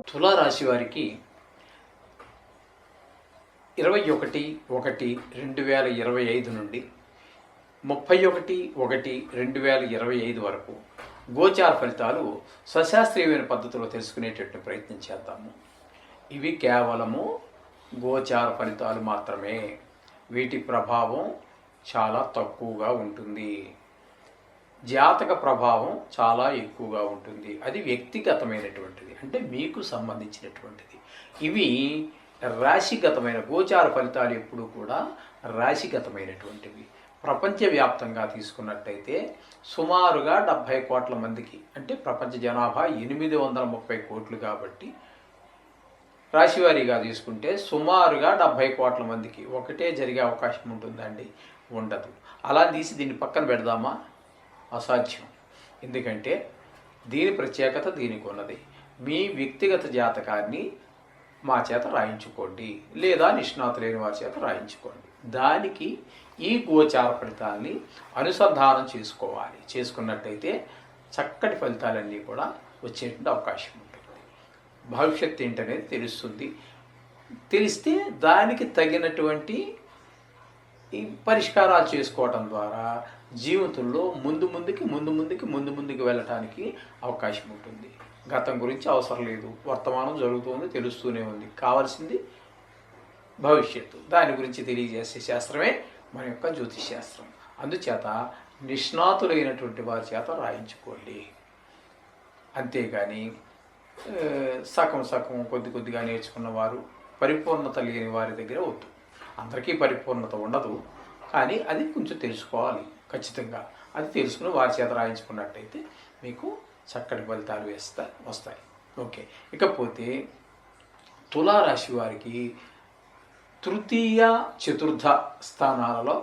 తులారాశి వారికి 21/1/2025 నుండి 31/1/2025 వరకు గోచార ఫలితాలు సశాస్త్రీయమైన పద్ధతిలో తెలుసుకునేటట్టు ప్రయత్నం చేద్దాము. ఇవి కేవలము గోచార ఫలితాలు మాత్రమే. వీటి ప్రభావం చాలా తక్కువగా ఉంటుంది. జాతక ప్రభావం చాలా ఎక్కువగా ఉంటుంది. అది వ్యక్తిగతమైనటువంటిది, అంటే మీకు సంబంధించినటువంటిది. ఇవి రాశిగతమైన గోచార ఫలితాలు ఎప్పుడూ కూడా రాశిగతమైనటువంటివి. ప్రపంచవ్యాప్తంగా తీసుకున్నట్టయితే సుమారుగా 70 కోట్ల మందికి, అంటే ప్రపంచ జనాభా 830 కోట్లు కాబట్టి రాశివారీగా తీసుకుంటే సుమారుగా 70 కోట్ల మందికి ఒకటే జరిగే అవకాశం ఉంటుందండి? ఉండదు. అలా తీసి దీన్ని పక్కన పెడదామా? అసాధ్యం. ఎందుకంటే దీని ప్రత్యేకత దీనికి ఉన్నది. మీ వ్యక్తిగత జాతకాన్ని మా చేత రాయించుకోండి, లేదా నిష్ణాతులైన వారి చేత రాయించుకోండి. దానికి ఈ గోచార ఫలితాన్ని అనుసంధానం చేసుకోవాలి. చేసుకున్నట్టయితే చక్కటి ఫలితాలన్నీ కూడా వచ్చేటువంటి అవకాశం ఉంటుంది. భవిష్యత్తు ఏంటనేది తెలుస్తుంది. తెలిస్తే దానికి తగినటువంటి ఈ పరిష్కారాలు చేసుకోవటం ద్వారా జీవితంలో ముందు ముందుకి వెళ్ళటానికి అవకాశం ఉంటుంది. గతం గురించి అవసరం లేదు, వర్తమానం జరుగుతుంది, తెలుస్తూనే ఉంది. కావాల్సింది భవిష్యత్తు. దాని గురించి తెలియజేసే శాస్త్రమే మన యొక్క జ్యోతిష్ శాస్త్రం. అందుచేత నిష్ణాతులైనటువంటి వారి చేత రాయించుకోండి. అంతేగాని సగం కొద్దిగా నేర్చుకున్న వారు, పరిపూర్ణత లేని వారి దగ్గర వద్దు. అందరికీ పరిపూర్ణత ఉండదు, కానీ అది కొంచెం తెలుసుకోవాలి ఖచ్చితంగా. అది తెలుసుకుని వారి చేత రాయించుకున్నట్టయితే మీకు చక్కటి ఫలితాలు వస్తాయి. ఓకే. ఇకపోతే తులారాశి వారికి తృతీయ చతుర్థ స్థానాలలో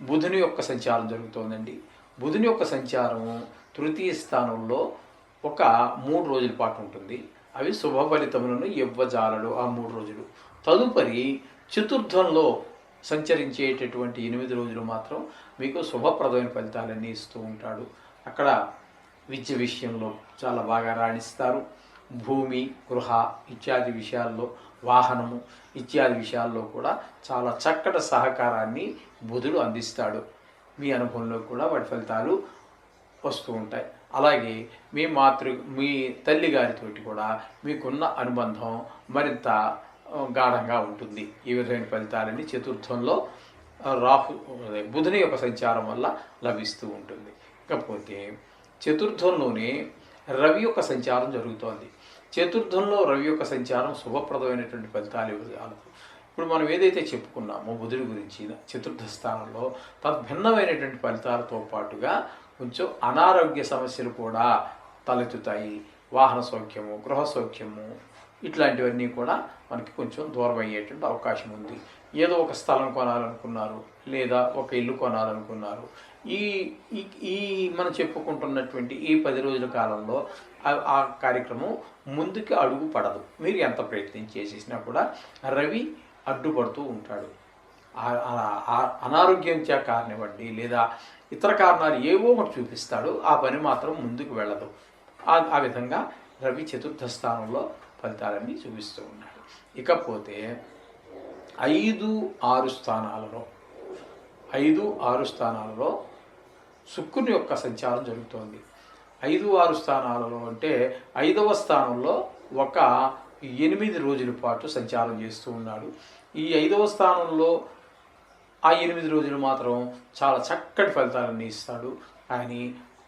బుధుని యొక్క సంచారం జరుగుతోందండి. బుధుని యొక్క సంచారం తృతీయ స్థానంలో ఒక 3 రోజుల పాటు ఉంటుంది. అవి శుభ ఫలితములను ఇవ్వజాలడు ఆ 3 రోజులు. తదుపరి చతుర్థంలో సంచరించేటటువంటి 8 రోజులు మాత్రం మీకు శుభప్రదమైన ఫలితాలన్నీ ఇస్తూ ఉంటాడు. అక్కడ విద్య విషయంలో చాలా బాగా రాణిస్తారు. భూమి, గృహ ఇత్యాది విషయాల్లో, వాహనము ఇత్యాది విషయాల్లో కూడా చాలా చక్కటి సహకారాన్ని బుధుడు అందిస్తాడు. మీ అనుభవంలో కూడా వాటి ఫలితాలు వస్తూ ఉంటాయి. అలాగే మీ తల్లి గారితోటి కూడా మీకున్న అనుబంధం మరింత గాఢంగా ఉంటుంది. ఈ విధమైన ఫలితాలన్నీ చతుర్థంలో బుధుని యొక్క సంచారం వల్ల లభిస్తూ ఉంటుంది. ఇకపోతే చతుర్థంలోనే రవి యొక్క సంచారం జరుగుతోంది. చతుర్థంలో రవి యొక్క సంచారం శుభప్రదమైనటువంటి ఫలితాలు ఇవ్వగలదు. ఇప్పుడు మనం ఏదైతే చెప్పుకున్నామో బుధుడి గురించి, చతుర్థ స్థానంలో తద్భిన్నమైనటువంటి ఫలితాలతో పాటుగా కొంచెం అనారోగ్య సమస్యలు కూడా తలెత్తుతాయి. వాహన సౌఖ్యము, గృహ సౌఖ్యము ఇట్లాంటివన్నీ కూడా మనకి కొంచెం దూరం అయ్యేటువంటి అవకాశం ఉంది. ఏదో ఒక స్థలం కొనాలనుకున్నారు, లేదా ఒక ఇల్లు కొనాలనుకున్నారు. ఈ మనం చెప్పుకుంటున్నటువంటి ఈ 10 రోజుల కాలంలో ఆ కార్యక్రమం ముందుకు అడుగు పడదు. మీరు ఎంత ప్రయత్నం చేసేసినా కూడా రవి అడ్డుపడుతూ ఉంటాడు. అనారోగ్యం కారణివ్వండి, లేదా ఇతర కారణాలు ఏవో ఒకటి చూపిస్తాడు. ఆ పని మాత్రం ముందుకు వెళ్ళదు. ఆ విధంగా రవి చతుర్థ స్థానంలో ఫలితాలన్నీ చూపిస్తూ ఉన్నాడు. ఇకపోతే 5, 6 స్థానాలలో శుక్రుని యొక్క సంచారం జరుగుతోంది. 5, 6 స్థానాలలో అంటే 5వ స్థానంలో ఒక 8 రోజుల పాటు సంచారం చేస్తూ ఉన్నాడు. ఈ 5వ స్థానంలో ఆ 8 రోజులు మాత్రం చాలా చక్కటి ఫలితాలన్నీ ఇస్తాడు. కానీ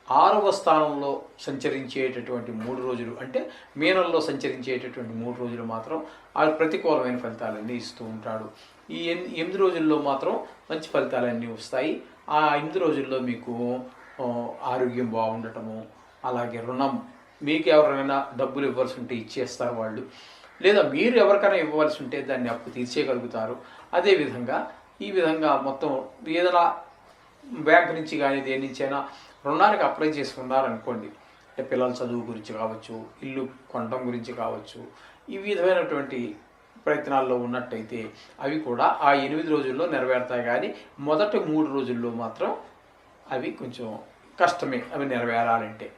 6వ స్థానంలో సంచరించేటటువంటి 3 రోజులు, అంటే మీనంలో సంచరించేటటువంటి 3 రోజులు మాత్రం ఆ ప్రతికూలమైన ఫలితాలన్నీ ఇస్తూ ఉంటాడు. ఈ 8 రోజుల్లో మాత్రం మంచి ఫలితాలన్నీ వస్తాయి. ఆ 8 రోజుల్లో మీకు ఆరోగ్యం బాగుండటము, అలాగే రుణం, మీకు ఎవరైనా డబ్బులు ఇవ్వాల్సి ఉంటే ఇచ్చేస్తారు వాళ్ళు, లేదా మీరు ఎవరికైనా ఇవ్వవలసి ఉంటే దాన్ని అప్పు తీర్చేయగలుగుతారు. అదేవిధంగా ఈ విధంగా మొత్తం ఏదైనా బ్యాంక్ నుంచి కానీ దేని నుంచైనా రుణానికి అప్లై చేసుకున్నారనుకోండి, అంటే పిల్లల చదువు గురించి కావచ్చు, ఇల్లు కొనడం గురించి కావచ్చు, ఈ విధమైనటువంటి ప్రయత్నాల్లో ఉన్నట్టయితే అవి కూడా ఆ 8 రోజుల్లో నెరవేరుతాయి. కానీ మొదటి 3 రోజుల్లో మాత్రం అవి కొంచెం కష్టమే అవి నెరవేరాలంటే.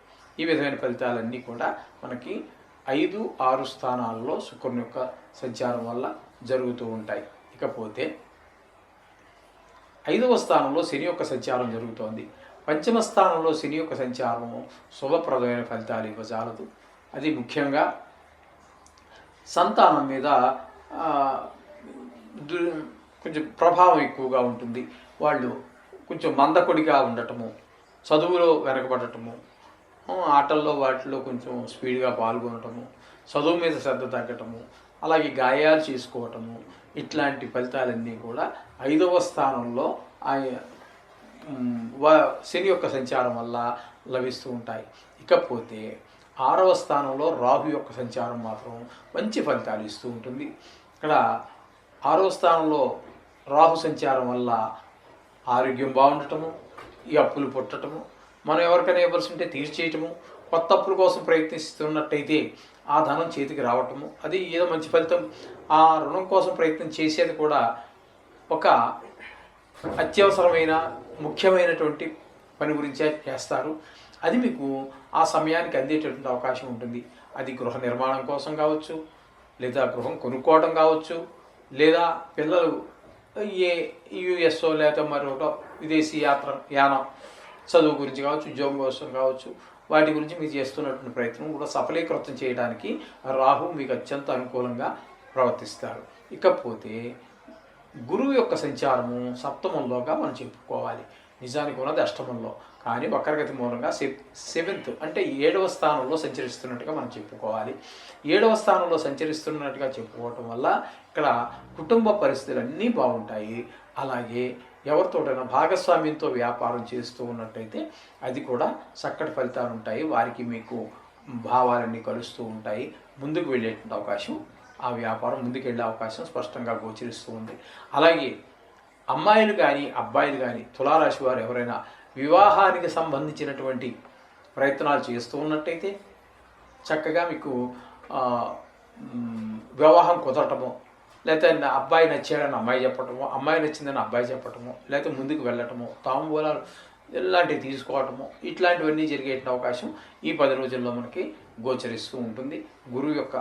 ఈ విధమైన ఫలితాలన్నీ కూడా మనకి 5, 6 స్థానాల్లో శుక్రుని యొక్క సంచారం వల్ల జరుగుతూ ఉంటాయి. ఇకపోతే 5వ స్థానంలో శని యొక్క సంచారం జరుగుతోంది. పంచమ స్థానంలో శని యొక్క సంచారం శుభప్రదమైన ఫలితాలు ఇవ్వజాలదు. అది ముఖ్యంగా సంతానం మీద కొంచెం ప్రభావం ఎక్కువగా ఉంటుంది. వాళ్ళు కొంచెం మందకొడిగా ఉండటము, చదువులో వెనకబడటము, ఆటల్లో వాటిలో కొంచెం స్పీడ్గా పాల్గొనటము, చదువు మీద శ్రద్ధ తగ్గటము, అలాగే గాయాలు చేసుకోవటము, ఇట్లాంటి ఫలితాలన్నీ కూడా 5వ స్థానంలో శని యొక్క సంచారం వల్ల లభిస్తూ ఉంటాయి. ఇకపోతే 6వ స్థానంలో రాహు యొక్క సంచారం మాత్రం మంచి ఫలితాలు ఇస్తూ ఉంటుంది. ఇక్కడ 6వ స్థానంలో రాహు సంచారం వల్ల ఆరోగ్యం బాగుండటము, ఈ అప్పులు పుట్టటము, మనం ఎవరికైనా ఇవ్వాల్సి ఉంటే తీర్చేయటము, కొత్త అప్పుల కోసం ప్రయత్నిస్తున్నట్టయితే ఆ ధనం చేతికి రావటము, అది ఏదో మంచి ఫలితం. ఆ రుణం కోసం ప్రయత్నం చేసేది కూడా ఒక అత్యవసరమైన ముఖ్యమైనటువంటి పని గురించే చేస్తారు. అది మీకు ఆ సమయానికి అందేటటువంటి అవకాశం ఉంటుంది. అది గృహ నిర్మాణం కోసం కావచ్చు, లేదా గృహం కొనుక్కోవడం కావచ్చు, లేదా పిల్లలు యుఎస్ఓ లేకపోతే మరొకటో విదేశీ యానం చదువు గురించి కావచ్చు, ఉద్యోగం కోసం కావచ్చు, వాటి గురించి మీరు చేస్తున్నటువంటి ప్రయత్నం కూడా సఫలీకృతం చేయడానికి రాహు మీకు అత్యంత అనుకూలంగా ప్రవర్తిస్తారు. ఇకపోతే గురువు యొక్క సంచారము సప్తమంలోగా మనం చెప్పుకోవాలి. నిజానికి ఉన్నది అష్టమంలో, కానీ వక్రగతి మూలంగా 7th అంటే 7వ స్థానంలో సంచరిస్తున్నట్టుగా మనం చెప్పుకోవాలి. 7వ స్థానంలో సంచరిస్తున్నట్టుగా చెప్పుకోవటం వల్ల ఇక్కడ కుటుంబ పరిస్థితులు అన్నీ బాగుంటాయి. అలాగే ఎవరితోటైనా భాగస్వామ్యంతో వ్యాపారం చేస్తూ ఉన్నట్టయితే అది కూడా చక్కటి ఫలితాలు ఉంటాయి. వారికి మీకు భావాలన్నీ కలుస్తూ ఉంటాయి. ముందుకు వెళ్ళేటువంటి అవకాశం, ఆ వ్యాపారం ముందుకు వెళ్ళే అవకాశం స్పష్టంగా గోచరిస్తూ ఉంది. అలాగే అమ్మాయిలు కానీ అబ్బాయిలు కానీ తులారాశి వారు ఎవరైనా వివాహానికి సంబంధించినటువంటి ప్రయత్నాలు చేస్తూ ఉన్నట్టయితే చక్కగా మీకు వివాహం కుదరటము, లేకపోతే అబ్బాయి నచ్చాడని అమ్మాయి చెప్పటము, అమ్మాయి నచ్చిందని అబ్బాయి చెప్పటము, లేకపోతే ముందుకు వెళ్ళటము, తాంబూలాలు ఇలాంటివి తీసుకోవటము, ఇట్లాంటివన్నీ జరిగేట అవకాశం ఈ 10 రోజుల్లో మనకి గోచరిస్తూ ఉంటుంది. గురువు యొక్క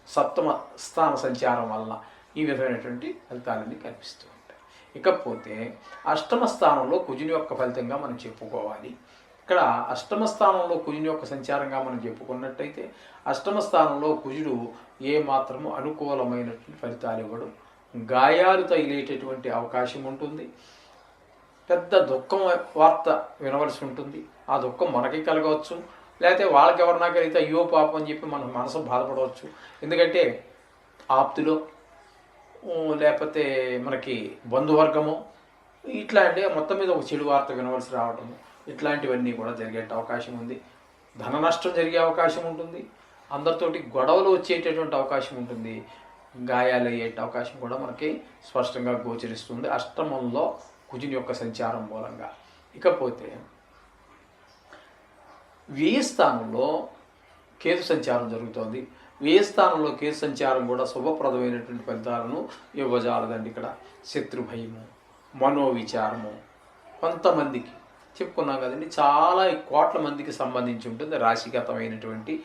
7వ స్థాన సంచారం వలన ఈ విధమైనటువంటి ఫలితాలన్నీ కనిపిస్తూ ఉంటాయి. ఇకపోతే 8వ స్థానంలో కుజుని యొక్క ఫలితంగా మనం చెప్పుకోవాలి. ఇక్కడ 8వ స్థానంలో కుజుని యొక్క సంచారంగా మనం చెప్పుకున్నట్టయితే 8వ స్థానంలో కుజుడు ఏ మాత్రము అనుకూలమైనటువంటి ఫలితాలు ఇవ్వడు. గాయాలు తగిలేటటువంటి అవకాశం ఉంటుంది. పెద్ద దుఃఖం వార్త వినవలసి ఉంటుంది. ఆ దుఃఖం మనకి కలగవచ్చు, లేకపోతే వాళ్ళకి ఎవరినా కలిగితే అయ్యో పాపం అని చెప్పి మన మనసు బాధపడవచ్చు. ఎందుకంటే ఆప్తులో లేకపోతే మనకి బంధువర్గము ఇట్లాంటి మొత్తం మీద ఒక చెడు వార్త వినవలసి రావటము, ఇట్లాంటివన్నీ కూడా జరిగే అవకాశం ఉంది. ధన నష్టం జరిగే అవకాశం ఉంటుంది. అందరితోటి గొడవలు వచ్చేటటువంటి అవకాశం ఉంటుంది. గాయాలు అయ్యే అవకాశం కూడా మనకి స్పష్టంగా గోచరిస్తుంది అష్టమంలో కుజుని యొక్క సంచారం మూలంగా. ఇకపోతే వ్యయ స్థానంలో కేతు సంచారం జరుగుతోంది. వ్యయ స్థానంలో కేతు సంచారం కూడా శుభప్రదమైనటువంటి ఫలితాలను ఇవ్వజాలదండి. ఇక్కడ శత్రుభయము, మనోవిచారము, కొంతమందికి చెప్పుకున్నాం కదండి, చాలా కోట్ల మందికి సంబంధించి ఉంటుంది. రాశిగతమైనటువంటి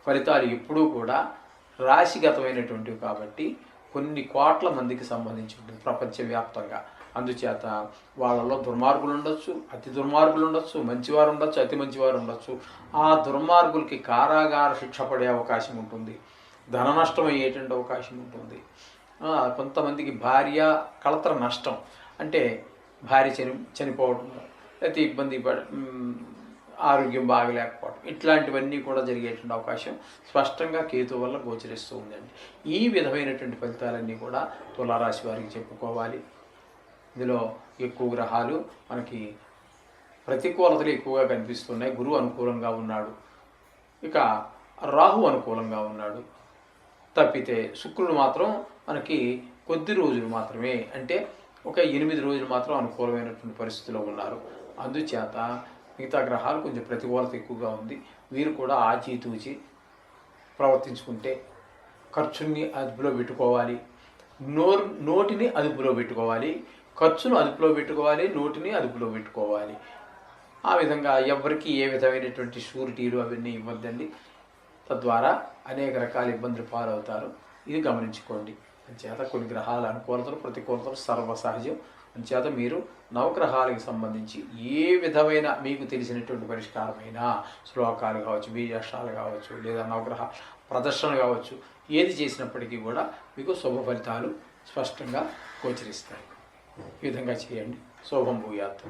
ఫలితాలు ఎప్పుడూ కూడా రాశిగతమైనటువంటివి కాబట్టి కొన్ని కోట్ల మందికి సంబంధించి ఉంటుంది ప్రపంచవ్యాప్తంగా. అందుచేత వాళ్ళలో దుర్మార్గులు ఉండొచ్చు, అతి దుర్మార్గులు ఉండొచ్చు, మంచివారు ఉండొచ్చు, అతి మంచివారు ఉండొచ్చు. ఆ దుర్మార్గులకి కారాగార శిక్ష పడే అవకాశం ఉంటుంది. ధన నష్టం అయ్యేటువంటి అవకాశం ఉంటుంది. కొంతమందికి భార్య కళతర నష్టం, అంటే భార్య చనిపోవడం, లేకపోతే ఇబ్బంది ఆరోగ్యం బాగలేకపోవడం, ఇట్లాంటివన్నీ కూడా జరిగేటువంటి అవకాశం స్పష్టంగా కేతు వల్ల గోచరిస్తూ ఉందండి. ఈ విధమైనటువంటి ఫలితాలన్నీ కూడా తులారాశి వారికి చెప్పుకోవాలి. ఇందులో ఎక్కువ గ్రహాలు మనకి ప్రతికూలతలు ఎక్కువగా కనిపిస్తున్నాయి. గురువు అనుకూలంగా ఉన్నాడు, ఇక రాహు అనుకూలంగా ఉన్నాడు. తప్పితే శుక్రుడు మాత్రం మనకి కొద్ది రోజులు మాత్రమే, అంటే ఒక 8 రోజులు మాత్రం అనుకూలమైనటువంటి పరిస్థితిలో ఉన్నారు. అందుచేత మిగతా గ్రహాలు కొంచెం ప్రతికూలత ఎక్కువగా ఉంది. వీరు కూడా ఆచితూచి ప్రవర్తించుకుంటే ఖర్చుని అదుపులో పెట్టుకోవాలి. నోటిని అదుపులో పెట్టుకోవాలి, ఖర్చును అదుపులో పెట్టుకోవాలి, నోటిని అదుపులో పెట్టుకోవాలి. ఆ విధంగా ఎవరికి ఏ విధమైనటువంటి షూరిటీలు అవన్నీ ఇవ్వద్దండి. తద్వారా అనేక రకాల ఇబ్బందులు పాలవుతారు. ఇది గమనించుకోండి. అంచేత కొన్ని గ్రహాల అనుకూలతలు ప్రతికూలతలు సర్వసహజం. అంచేత మీరు నవగ్రహాలకు సంబంధించి ఏ విధమైన మీకు తెలిసినటువంటి పరిష్కారమైన శ్లోకాలు కావచ్చు, బీజాక్షరాలు కావచ్చు, లేదా నవగ్రహ ప్రదర్శన కావచ్చు, ఏది చేసినప్పటికీ కూడా మీకు శుభ ఫలితాలు స్పష్టంగా గోచరిస్తాయి. ఈ విధంగా చేయండి. శుభం భూయాత్.